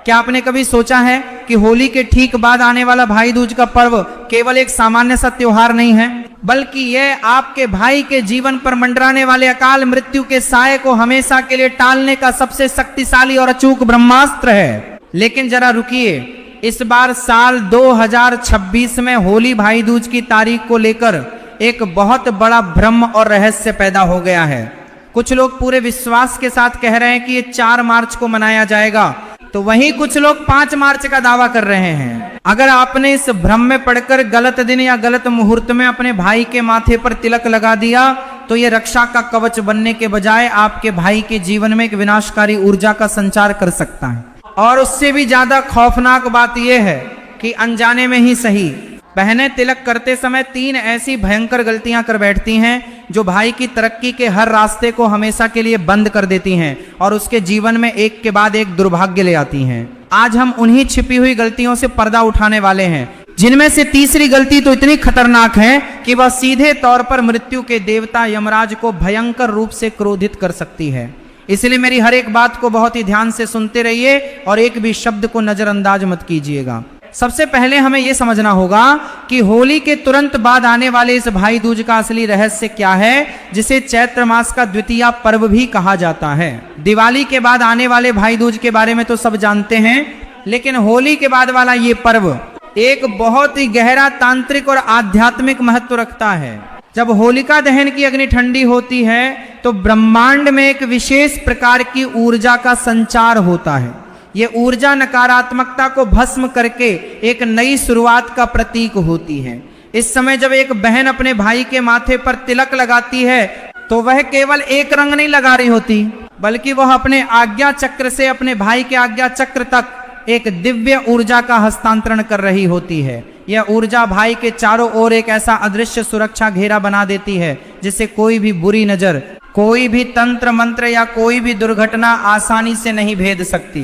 क्या आपने कभी सोचा है कि होली के ठीक बाद आने वाला भाई दूज का पर्व केवल एक सामान्य सा त्योहार नहीं है, बल्कि यह आपके भाई के जीवन पर मंडराने वाले अकाल मृत्यु के साये को हमेशा के लिए टालने का सबसे शक्तिशाली और अचूक ब्रह्मास्त्र है। लेकिन जरा रुकिए, इस बार साल 2026 में होली भाई दूज की तारीख को लेकर एक बहुत बड़ा भ्रम और रहस्य पैदा हो गया है। कुछ लोग पूरे विश्वास के साथ कह रहे हैं कि ये 4 मार्च को मनाया जाएगा, तो वहीं कुछ लोग 5 मार्च का दावा कर रहे हैं। अगर आपने इस भ्रम में पड़कर गलत दिन या गलत मुहूर्त में अपने भाई के माथे पर तिलक लगा दिया, तो ये रक्षा का कवच बनने के बजाय आपके भाई के जीवन में एक विनाशकारी ऊर्जा का संचार कर सकता है। और उससे भी ज्यादा खौफनाक बात यह है कि अनजाने में ही सही, बहनें तिलक करते समय 3 ऐसी भयंकर गलतियां कर बैठती हैं जो भाई की तरक्की के हर रास्ते को हमेशा के लिए बंद कर देती हैं और उसके जीवन में एक के बाद एक दुर्भाग्य ले आती हैं। आज हम उन्हीं छिपी हुई गलतियों से पर्दा उठाने वाले हैं, जिनमें से तीसरी गलती तो इतनी खतरनाक है कि वह सीधे तौर पर मृत्यु के देवता यमराज को भयंकर रूप से क्रोधित कर सकती है। इसलिए मेरी हर एक बात को बहुत ही ध्यान से सुनते रहिए और एक भी शब्द को नजरअंदाज मत कीजिएगा। सबसे पहले हमें यह समझना होगा कि होली के तुरंत बाद आने वाले इस भाई दूज का असली रहस्य क्या है, जिसे चैत्र मास का द्वितीय पर्व भी कहा जाता है। दिवाली के बाद आने वाले भाई दूज के बारे में तो सब जानते हैं, लेकिन होली के बाद वाला ये पर्व एक बहुत ही गहरा तांत्रिक और आध्यात्मिक महत्व रखता है। जब होलिका दहन की अग्नि ठंडी होती है तो ब्रह्मांड में एक विशेष प्रकार की ऊर्जा का संचार होता है। ये ऊर्जा नकारात्मकता को भस्म करके एक नई शुरुआत का प्रतीक होती है। इस समय जब एक बहन अपने भाई के माथे पर तिलक लगाती है तो वह केवल एक रंग नहीं लगा रही होती, बल्कि वह अपने आज्ञा चक्र से अपने भाई के आज्ञा चक्र तक एक दिव्य ऊर्जा का हस्तांतरण कर रही होती है। यह ऊर्जा भाई के चारों ओर एक ऐसा अदृश्य सुरक्षा घेरा बना देती है जिसे कोई भी बुरी नजर, कोई भी तंत्र मंत्र या कोई भी दुर्घटना आसानी से नहीं भेद सकती।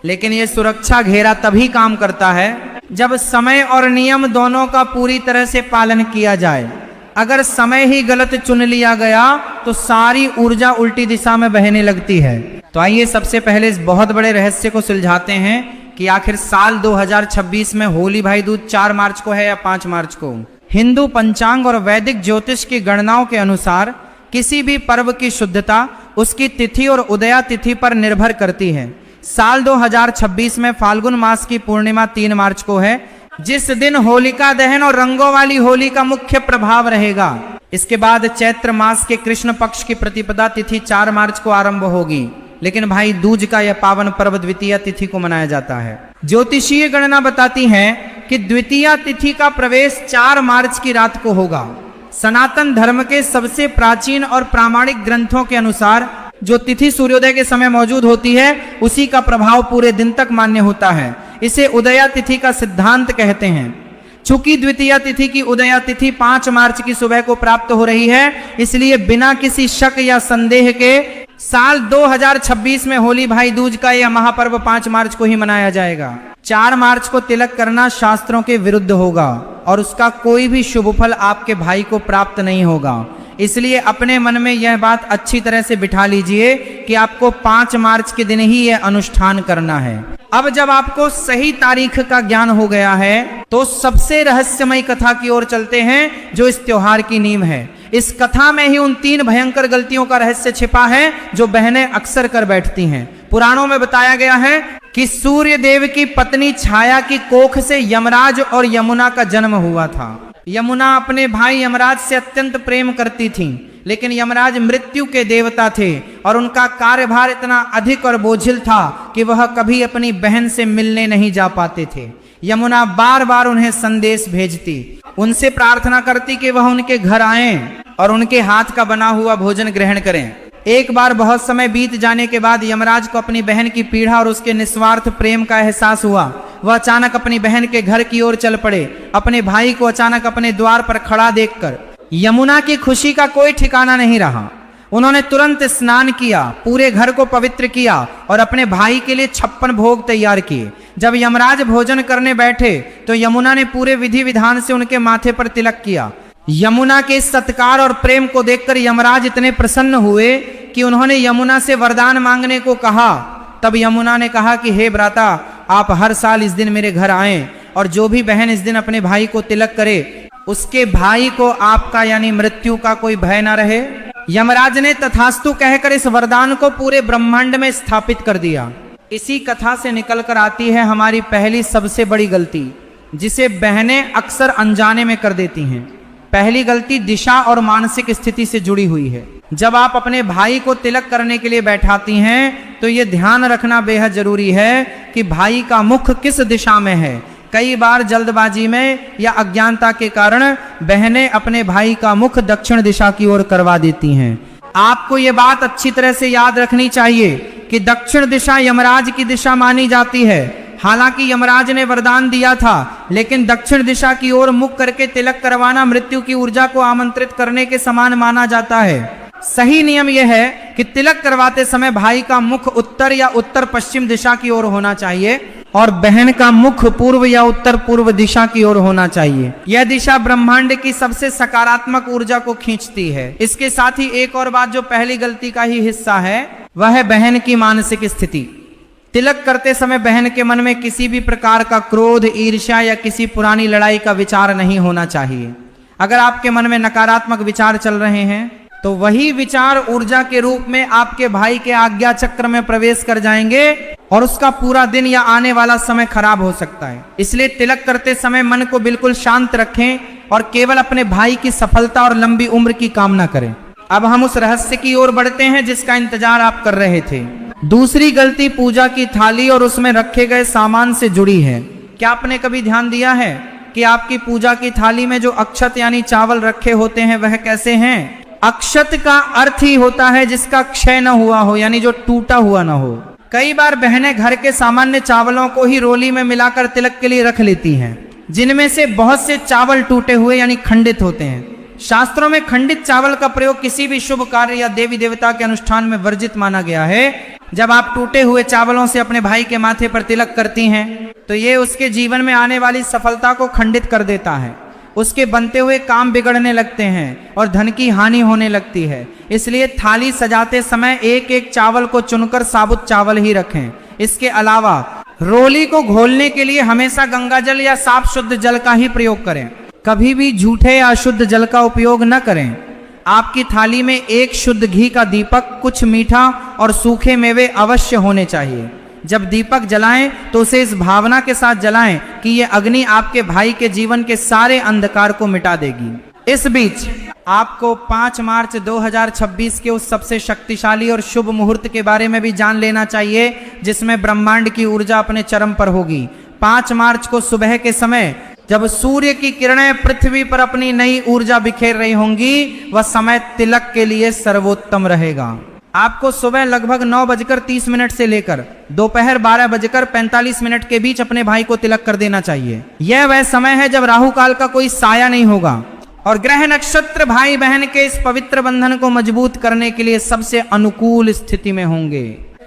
लेकिन यह सुरक्षा घेरा तभी काम करता है जब समय और नियम दोनों का पूरी तरह से पालन किया जाए। अगर समय ही गलत चुन लिया गया तो सारी ऊर्जा उल्टी दिशा में बहने लगती है। तो आइए सबसे पहले इस बहुत बड़े रहस्य को सुलझाते हैं कि आखिर साल 2026 में होली भाई दूज 4 मार्च को है या 5 मार्च को। हिंदू पंचांग और वैदिक ज्योतिष की गणनाओं के अनुसार किसी भी पर्व की शुद्धता उसकी तिथि और उदया तिथि पर निर्भर करती है। साल 2026 में फाल्गुन मास की पूर्णिमा 3 मार्च को है, जिस दिन होलिका दहन और रंगों वाली होली का मुख्य प्रभाव रहेगा। इसके बाद चैत्र मास के कृष्ण पक्ष की प्रतिपदा तिथि 4 मार्च को आरंभ होगी, लेकिन भाई दूज का यह पावन पर्व द्वितीय तिथि को मनाया जाता है। ज्योतिषीय गणना बताती है कि द्वितीय तिथि का प्रवेश 4 मार्च की रात को होगा। सनातन धर्म के सबसे प्राचीन और प्रामाणिक ग्रंथों के अनुसार जो तिथि सूर्योदय के समय मौजूद होती है उसी का प्रभाव पूरे दिन तक मान्य होता है। इसे उदया तिथि का सिद्धांत कहते हैं। चूंकि द्वितीय तिथि की उदया तिथि 5 मार्च की सुबह को प्राप्त हो रही है, इसलिए बिना किसी शक या संदेह के साल 2026 में होली भाई दूज का यह महापर्व 5 मार्च को ही मनाया जाएगा। 4 मार्च को तिलक करना शास्त्रों के विरुद्ध होगा और उसका कोई भी शुभ फल आपके भाई को प्राप्त नहीं होगा। इसलिए अपने मन में यह बात अच्छी तरह से बिठा लीजिए कि आपको 5 मार्च के दिन ही यह अनुष्ठान करना है। अब जब आपको सही तारीख का ज्ञान हो गया है तो सबसे रहस्यमय कथा की ओर चलते हैं जो इस त्योहार की नींव है। इस कथा में ही उन 3 भयंकर गलतियों का रहस्य छिपा है जो बहनें अक्सर कर बैठती हैं। पुराणों में बताया गया है कि सूर्य देव की पत्नी छाया की कोख से यमराज और यमुना का जन्म हुआ था। यमुना अपने भाई यमराज से अत्यंत प्रेम करती थी, लेकिन यमराज मृत्यु के देवता थे और उनका कार्यभार इतना अधिक और बोझिल था कि वह कभी अपनी बहन से मिलने नहीं जा पाते थे। यमुना बार बार उन्हें संदेश भेजती, उनसे प्रार्थना करती कि वह उनके घर आएं और उनके हाथ का बना हुआ भोजन ग्रहण करें। एक बार बहुत समय बीत जाने के बाद यमराज को अपनी बहन की पीड़ा और उसके निस्वार्थ प्रेम का एहसास हुआ। वह अचानक अपनी बहन के घर की ओर चल पड़े। अपने भाई को अचानक अपने द्वार पर खड़ा देखकर यमुना की खुशी का कोई ठिकाना नहीं रहा। उन्होंने तुरंत स्नान किया, पूरे घर को पवित्र किया और अपने भाई के लिए 56 भोग तैयार किए। जब यमराज भोजन करने बैठे तो यमुना ने पूरे विधि विधान से उनके माथे पर तिलक किया। यमुना के सत्कार और प्रेम को देखकर यमराज इतने प्रसन्न हुए कि उन्होंने यमुना से वरदान मांगने को कहा। तब यमुना ने कहा कि हे भ्राता, आप हर साल इस दिन मेरे घर आएं और जो भी बहन इस दिन अपने भाई को तिलक करे उसके भाई को आपका यानी मृत्यु का कोई भय ना रहे। यमराज ने तथास्तु कहकर इस वरदान को पूरे ब्रह्मांड में स्थापित कर दिया। इसी कथा से निकल कर आती है हमारी पहली सबसे बड़ी गलती, जिसे बहनें अक्सर अनजाने में कर देती हैं। पहली गलती दिशा और मानसिक स्थिति से जुड़ी हुई है। जब आप अपने भाई को तिलक करने के लिए बैठाती हैं तो ये ध्यान रखना बेहद जरूरी है कि भाई का मुख किस दिशा में है। कई बार जल्दबाजी में या अज्ञानता के कारण बहनें अपने भाई का मुख दक्षिण दिशा की ओर करवा देती हैं। आपको ये बात अच्छी तरह से याद रखनी चाहिए कि दक्षिण दिशा यमराज की दिशा मानी जाती है। हालांकि यमराज ने वरदान दिया था, लेकिन दक्षिण दिशा की ओर मुख करके तिलक करवाना मृत्यु की ऊर्जा को आमंत्रित करने के समान माना जाता है। सही नियम यह है कि तिलक करवाते समय भाई का मुख उत्तर या उत्तर पश्चिम दिशा की ओर होना चाहिए और बहन का मुख पूर्व या उत्तर पूर्व दिशा की ओर होना चाहिए। यह दिशा ब्रह्मांड की सबसे सकारात्मक ऊर्जा को खींचती है। इसके साथ ही एक और बात जो पहली गलती का ही हिस्सा है वह है बहन की मानसिक स्थिति। तिलक करते समय बहन के मन में किसी भी प्रकार का क्रोध, ईर्ष्या या किसी पुरानी लड़ाई का विचार नहीं होना चाहिए। अगर आपके मन में नकारात्मक विचार चल रहे हैं तो वही विचार ऊर्जा के रूप में आपके भाई के आज्ञा चक्र में प्रवेश कर जाएंगे और उसका पूरा दिन या आने वाला समय खराब हो सकता है। इसलिए तिलक करते समय मन को बिल्कुल शांत रखें और केवल अपने भाई की सफलता और लंबी उम्र की कामना करें। अब हम उस रहस्य की ओर बढ़ते हैं जिसका इंतजार आप कर रहे थे। दूसरी गलती पूजा की थाली और उसमें रखे गए सामान से जुड़ी है। क्या आपने कभी ध्यान दिया है कि आपकी पूजा की थाली में जो अक्षत यानी चावल रखे होते हैं वह कैसे हैं? अक्षत का अर्थ ही होता है जिसका क्षय न हुआ हो, यानी जो टूटा हुआ ना हो। कई बार बहनें घर के सामान्य चावलों को ही रोली में मिलाकर तिलक के लिए रख लेती हैं, जिनमें से बहुत से चावल टूटे हुए यानी खंडित होते हैं। शास्त्रों में खंडित चावल का प्रयोग किसी भी शुभ कार्य या देवी देवता के अनुष्ठान में वर्जित माना गया है। जब आप टूटे हुए चावलों से अपने भाई के माथे पर तिलक करती हैं तो ये उसके जीवन में आने वाली सफलता को खंडित कर देता है। उसके बनते हुए काम बिगड़ने लगते हैं और धन की हानि होने लगती है। इसलिए थाली सजाते समय एक एक चावल को चुनकर साबुत चावल ही रखें। इसके अलावा रोली को घोलने के लिए हमेशा गंगा जल या साफ शुद्ध जल का ही प्रयोग करें। कभी भी झूठे या अशुद्ध जल का उपयोग न करें। आपकी थाली में एक शुद्ध घी का दीपक, कुछ मीठा और सूखे मेवे अवश्य होने चाहिए। जब दीपक जलाएं तो उसे इस भावना के साथ जलाएं कि यह अग्नि आपके भाई के जीवन के सारे अंधकार को मिटा देगी। इस बीच आपको 5 मार्च 2026 के उस सबसे शक्तिशाली और शुभ मुहूर्त के बारे में भी जान लेना चाहिए जिसमें ब्रह्मांड की ऊर्जा अपने चरम पर होगी। 5 मार्च को सुबह के समय जब सूर्य की किरणें पृथ्वी पर अपनी नई ऊर्जा बिखेर रही होंगी, वह समय तिलक के लिए सर्वोत्तम रहेगा। आपको सुबह लगभग 9:30 से लेकर दोपहर 12:45 के बीच अपने भाई को तिलक कर देना चाहिए। यह वह समय है जब राहु काल का कोई साया नहीं होगा और ग्रह नक्षत्र भाई बहन के इस पवित्र बंधन को मजबूत करने के लिए सबसे अनुकूल स्थिति में होंगे।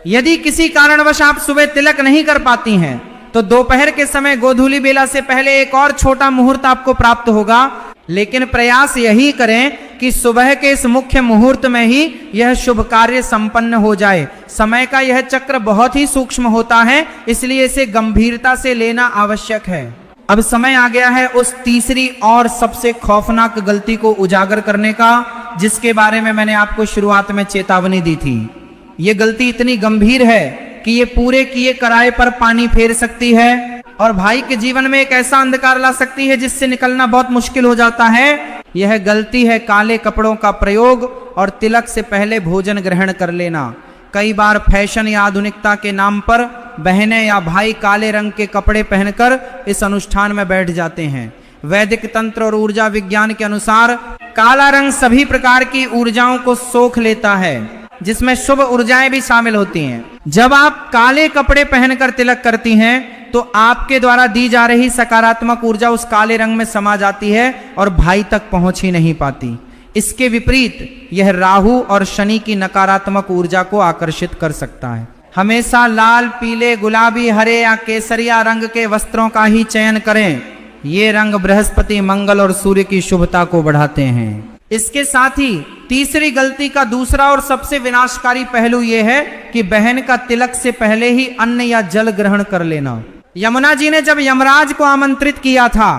यदि किसी कारणवश आप सुबह तिलक नहीं कर पाती हैं तो दोपहर के समय गोधूली बेला से पहले एक और छोटा मुहूर्त आपको प्राप्त होगा, लेकिन प्रयास यही करें कि सुबह के इस मुख्य मुहूर्त में ही यह शुभ कार्य संपन्न हो जाए। समय का यह चक्र बहुत ही सूक्ष्म होता है, इसलिए इसे गंभीरता से लेना आवश्यक है। अब समय आ गया है उस तीसरी और सबसे खौफनाक गलती को उजागर करने का, जिसके बारे में मैंने आपको शुरुआत में चेतावनी दी थी। ये गलती इतनी गंभीर है कि ये पूरे किए कराए पर पानी फेर सकती है और भाई के जीवन में एक ऐसा अंधकार ला सकती है जिससे निकलना बहुत मुश्किल हो जाता है। यह गलती है काले कपड़ों का प्रयोग और तिलक से पहले भोजन ग्रहण कर लेना। कई बार फैशन या आधुनिकता के नाम पर बहनें या भाई काले रंग के कपड़े पहनकर इस अनुष्ठान में बैठ जाते हैं। वैदिक तंत्र और ऊर्जा विज्ञान के अनुसार काला रंग सभी प्रकार की ऊर्जाओं को सोख लेता है, जिसमें शुभ ऊर्जाएं भी शामिल होती हैं। जब आप काले कपड़े पहनकर तिलक करती हैं तो आपके द्वारा दी जा रही सकारात्मक ऊर्जा उस काले रंग में समा जाती है और भाई तक पहुंच ही नहीं पाती। इसके विपरीत यह राहु और शनि की नकारात्मक ऊर्जा को आकर्षित कर सकता है। हमेशा लाल, पीले, गुलाबी, हरे या केसरिया रंग के वस्त्रों का ही चयन करें। ये रंग बृहस्पति, मंगल और सूर्य की शुभता को बढ़ाते हैं। इसके साथ ही तीसरी गलती का दूसरा और सबसे विनाशकारी पहलू यह है कि बहन का तिलक से पहले ही अन्न या जल ग्रहण कर लेना। यमुना जी ने जब यमराज को आमंत्रित किया था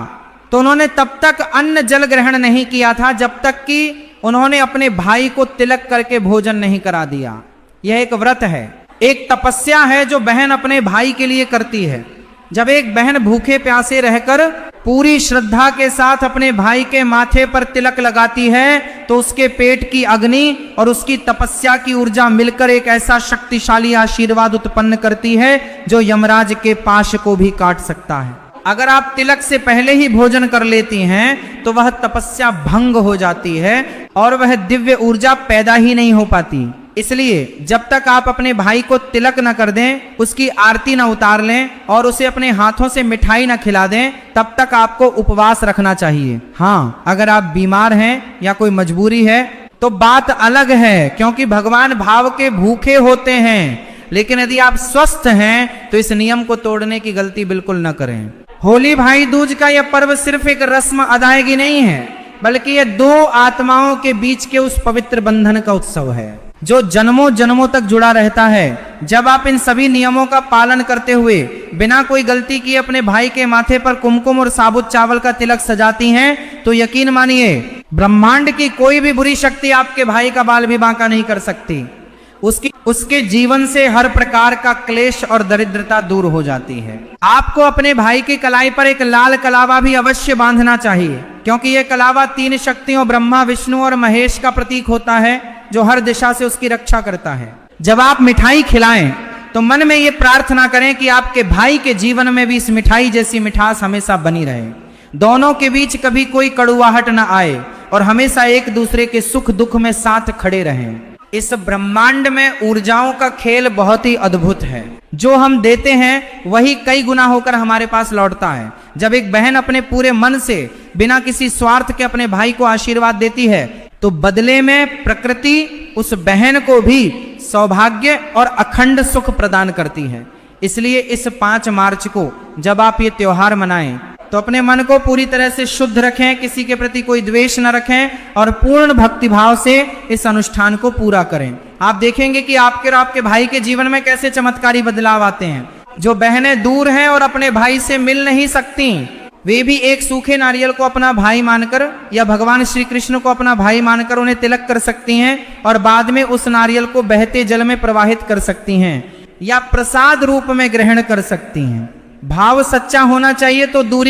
तो उन्होंने तब तक अन्न जल ग्रहण नहीं किया था जब तक कि उन्होंने अपने भाई को तिलक करके भोजन नहीं करा दिया। यह एक व्रत है, एक तपस्या है जो बहन अपने भाई के लिए करती है। जब एक बहन भूखे प्यासे रहकर पूरी श्रद्धा के साथ अपने भाई के माथे पर तिलक लगाती है तो उसके पेट की अग्नि और उसकी तपस्या की ऊर्जा मिलकर एक ऐसा शक्तिशाली आशीर्वाद उत्पन्न करती है जो यमराज के पाश को भी काट सकता है। अगर आप तिलक से पहले ही भोजन कर लेती हैं तो वह तपस्या भंग हो जाती है और वह दिव्य ऊर्जा पैदा ही नहीं हो पाती। इसलिए जब तक आप अपने भाई को तिलक न कर दें, उसकी आरती न उतार लें और उसे अपने हाथों से मिठाई न खिला दें, तब तक आपको उपवास रखना चाहिए। हाँ, अगर आप बीमार हैं या कोई मजबूरी है तो बात अलग है, क्योंकि भगवान भाव के भूखे होते हैं। लेकिन यदि आप स्वस्थ हैं तो इस नियम को तोड़ने की गलती बिल्कुल न करें। होली भाई दूज का यह पर्व सिर्फ एक रस्म अदायगी नहीं है, बल्कि यह दो आत्माओं के बीच के उस पवित्र बंधन का उत्सव है जो जन्मों जन्मों तक जुड़ा रहता है। जब आप इन सभी नियमों का पालन करते हुए बिना कोई गलती किए अपने भाई के माथे पर कुमकुम और साबुत चावल का तिलक सजाती हैं तो यकीन मानिए ब्रह्मांड की कोई भी बुरी शक्ति आपके भाई का बाल भी बांका नहीं कर सकती। उसके जीवन से हर प्रकार का क्लेश और दरिद्रता दूर हो जाती है। आपको अपने भाई की कलाई पर एक लाल कलावा भी अवश्य बांधना चाहिए, क्योंकि यह कलावा 3 शक्तियों ब्रह्मा, विष्णु और महेश का प्रतीक होता है जो हर दिशा से उसकी रक्षा करता है। जब आप मिठाई खिलाएं तो मन में यह प्रार्थना करें कि आपके भाई के जीवन में भी इस मिठाई जैसी मिठास हमेशा बनी रहे, दोनों के बीच कभी कोई कड़ुवाहट न आए और हमेशा एक दूसरे के सुख दुख में साथ खड़े रहें। इस ब्रह्मांड में ऊर्जाओं का खेल बहुत ही अद्भुत है। जो हम देते हैं वही कई गुना होकर हमारे पास लौटता है। जब एक बहन अपने पूरे मन से बिना किसी स्वार्थ के अपने भाई को आशीर्वाद देती है तो बदले में प्रकृति उस बहन को भी सौभाग्य और अखंड सुख प्रदान करती है। इसलिए इस 5 मार्च को जब आप ये त्योहार मनाएं तो अपने मन को पूरी तरह से शुद्ध रखें, किसी के प्रति कोई द्वेष न रखें और पूर्ण भक्ति भाव से इस अनुष्ठान को पूरा करें। आप देखेंगे कि आपके और आपके भाई के जीवन में कैसे चमत्कारी बदलाव आते हैं। जो बहनें दूर हैं और अपने भाई से मिल नहीं सकती, वे भी एक सूखे नारियल को अपना भाई मानकर या भगवान श्री कृष्ण को अपना भाई मानकर उन्हें तिलक कर सकती हैं और बाद में उस नारियल को बहते जल में प्रवाहित कर सकती हैं या प्रसाद रूप में ग्रहण कर सकती हैं। भाव सच्चा होना चाहिए तो दूरी